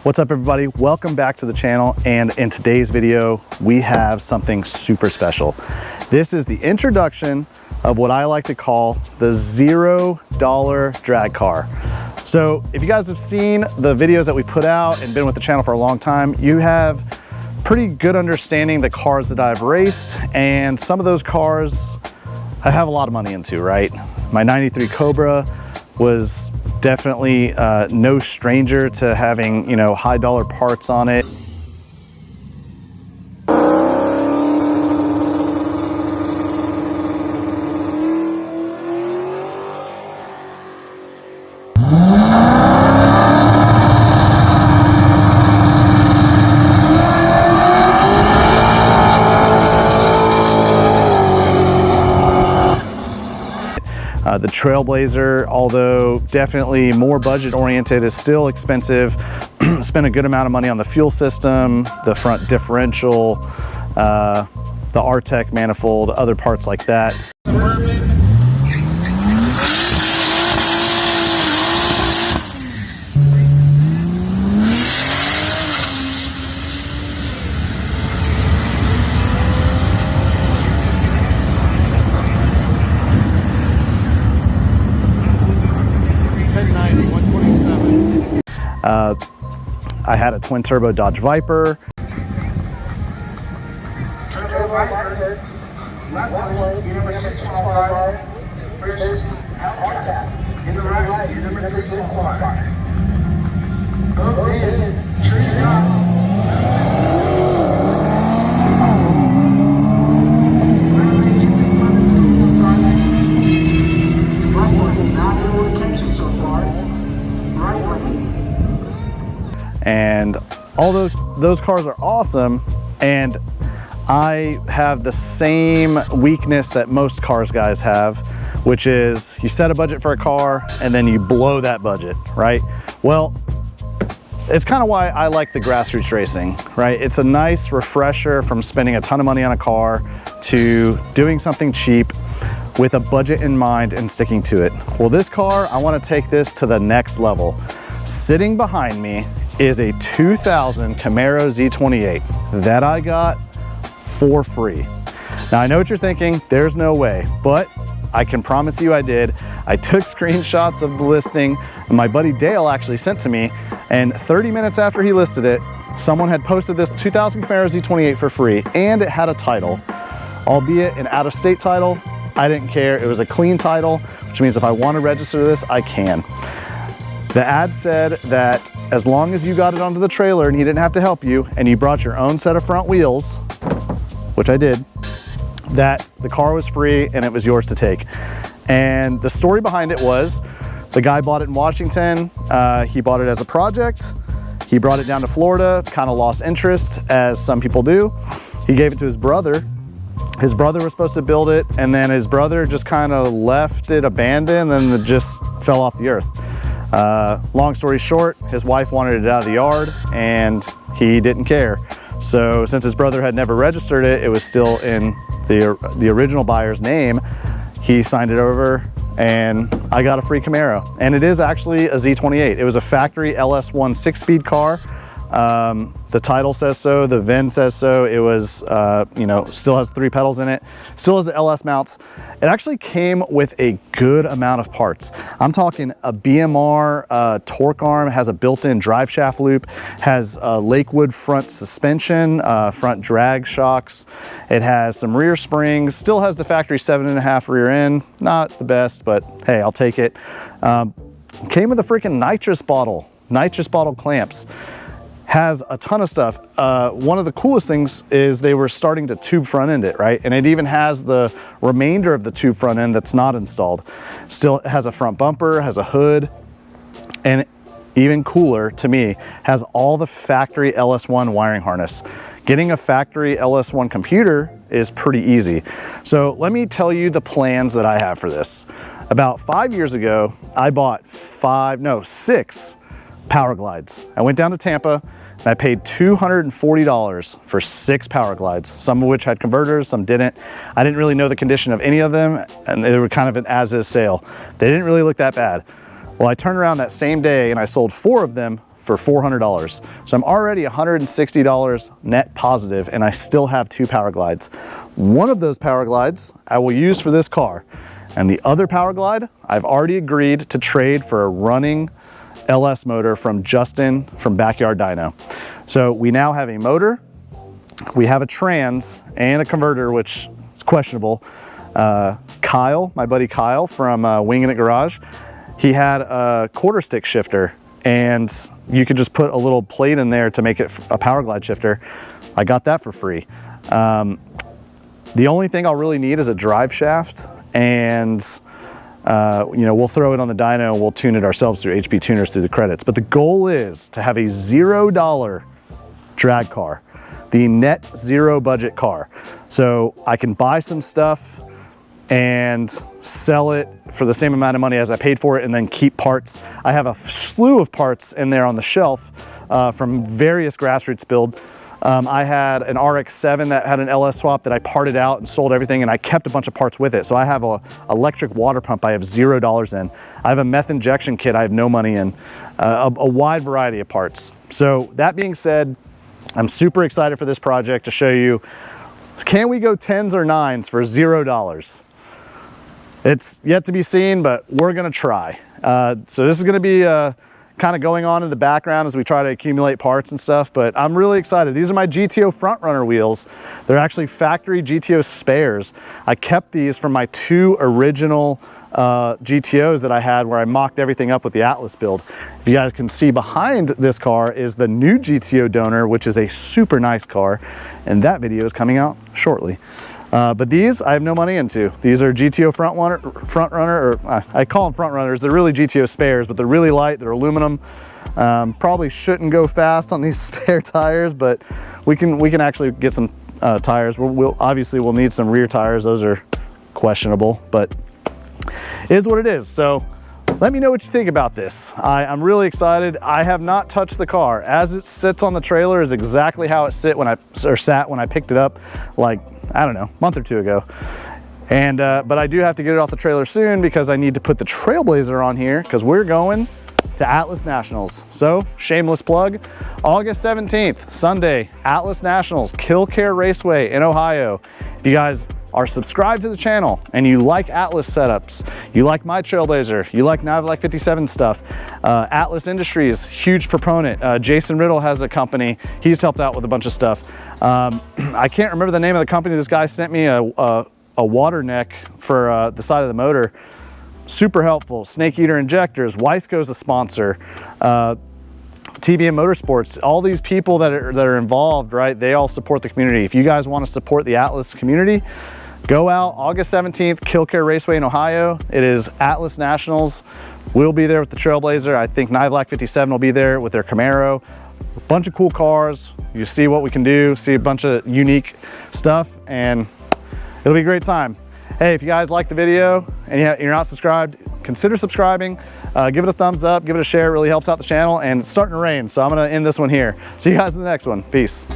What's up everybody? Welcome back to the channel, and in today's video we have something super special. This is the introduction of what I like to call the $0 drag car. So if you guys have seen the videos that we put out and been with the channel for a long time, you have pretty good understanding the cars that I've raced, and some of those cars I have a lot of money into, right? My 93 Cobra was definitely no stranger to having, you know, high dollar parts on it. The Trailblazer, although definitely more budget oriented, is still expensive. Spent a good amount of money on the fuel system, the front differential, the RTEC manifold, other parts like that. I had a twin turbo Dodge Viper. And all those cars are awesome, and I have the same weakness that most cars guys have, which is you set a budget for a car and then you blow that budget, right? Well, it's kind of why I like the grassroots racing, right? It's a nice refresher from spending a ton of money on a car to doing something cheap with a budget in mind and sticking to it. Well, this car, I want to take this to the next level. Sitting behind me is a 2000 Camaro Z28 that I got for free. Now I know what you're thinking, there's no way, but I can promise you I did. I took screenshots of the listing, and my buddy Dale actually sent to me, and 30 minutes after he listed it, someone had posted this 2000 Camaro Z28 for free, and it had a title, albeit an out-of-state title. I didn't care, it was a clean title, which means if I want to register this, I can. The ad said that as long as you got it onto the trailer and he didn't have to help you, and you brought your own set of front wheels, which I did, that the car was free and it was yours to take. And the story behind it was, the guy bought it in Washington, he bought it as a project, he brought it down to Florida, kind of lost interest, as some people do. He gave it to his brother. His brother was supposed to build it, and then his brother just kind of left it abandoned, and it just fell off the earth. Long story short, his wife wanted it out of the yard and he didn't care. So since his brother had never registered it, it was still in the original buyer's name. He signed it over and I got a free Camaro. And it is actually a Z28. It was a factory LS1 6-speed car. The title says so, the VIN says so. It was, you know, still has 3 pedals in it, still has the LS mounts. It actually came with a good amount of parts. I'm talking a BMR torque arm, has a built-in drive shaft loop, has a Lakewood front suspension, front drag shocks. It has some rear springs, still has the factory 7.5 rear end. Not the best, but hey, I'll take it. Came with a freaking nitrous bottle clamps. Has a ton of stuff. One of the coolest things is they were starting to tube front end it, right? And it even has the remainder of the tube front end that's not installed. Still has a front bumper, has a hood, and even cooler to me, has all the factory LS1 wiring harness. Getting a factory LS1 computer is pretty easy. So let me tell you the plans that I have for this. About 5 years ago, I bought 6 Power Glides. I went down to Tampa and I paid $240 for 6 Power Glides, some of which had converters, some didn't. I didn't really know the condition of any of them, and they were kind of an as-is sale. They didn't really look that bad. Well, I turned around that same day and I sold 4 of them for $400. So I'm already $160 net positive, and I still have 2 Power Glides. One of those Power Glides I will use for this car, and the other Power Glide I've already agreed to trade for a running LS motor from Justin from Backyard Dyno. So we now have a motor, we have a trans, and a converter, which is questionable. Kyle, my buddy Kyle from Winging It Garage, he had a quarter stick shifter, and you could just put a little plate in there to make it a Power Glide shifter. I got that for free. The only thing I'll really need is a drive shaft, and you know, we'll throw it on the dyno and we'll tune it ourselves through HP Tuners through the credits. But the goal is to have a $0 drag car, the net zero budget car. So I can buy some stuff and sell it for the same amount of money as I paid for it, and then keep parts. I have a slew of parts in there on the shelf from various grassroots build. I had an RX-7 that had an LS swap that I parted out and sold everything, and I kept a bunch of parts with it. So I have a electric water pump I have $0 in. I have a meth injection kit I have no money in. A wide variety of parts. So that being said, I'm super excited for this project to show you, can we go 10s or 9s for $0? It's yet to be seen, but we're gonna try. So this is gonna be kind of going on in the background as we try to accumulate parts and stuff, but I'm really excited. These are my GTO front runner wheels. They're actually factory GTO spares. I kept these from my 2 original GTOs that I had, where I mocked everything up with the Atlas build. If you guys can see behind this car is the new GTO donor, which is a super nice car, and that video is coming out shortly. But these I have no money into. These are GTO front runner, or I call them front runners. They're really GTO spares, but they're really light. They're aluminum. Probably shouldn't go fast on these spare tires, but we can actually get some tires. We'll need some rear tires. Those are questionable, but it is what it is. So let me know what you think about this. I'm really excited. I have not touched the car. As it sits on the trailer is exactly how it sat when I picked it up, like, I don't know, a month or 2 ago. And but I do have to get it off the trailer soon, because I need to put the Trailblazer on here, because we're going to Atlas Nationals. So shameless plug, August 17th, Sunday, Atlas Nationals, Killcare Raceway in Ohio. If you guys are subscribed to the channel and you like Atlas setups, you like my Trailblazer, you like Navlac 57 stuff, Atlas Industries, huge proponent. Jason Riddle has a company. He's helped out with a bunch of stuff. I can't remember the name of the company. This guy sent me a water neck for the side of the motor. Super helpful. Snake Eater injectors. Wiseco's a sponsor. TBM Motorsports, all these people that are involved, right? They all support the community. If you guys want to support the Atlas community, go out August 17th, Killcare Raceway in Ohio. It is Atlas Nationals. We'll be there with the Trailblazer. I think Navlac 57 will be there with their Camaro. A bunch of cool cars. You see what we can do, see a bunch of unique stuff, and it'll be a great time. Hey, if you guys like the video and you're not subscribed, consider subscribing. Give it a thumbs up, give it a share. It really helps out the channel, and it's starting to rain, so I'm gonna end this one here. See you guys in the next one. Peace.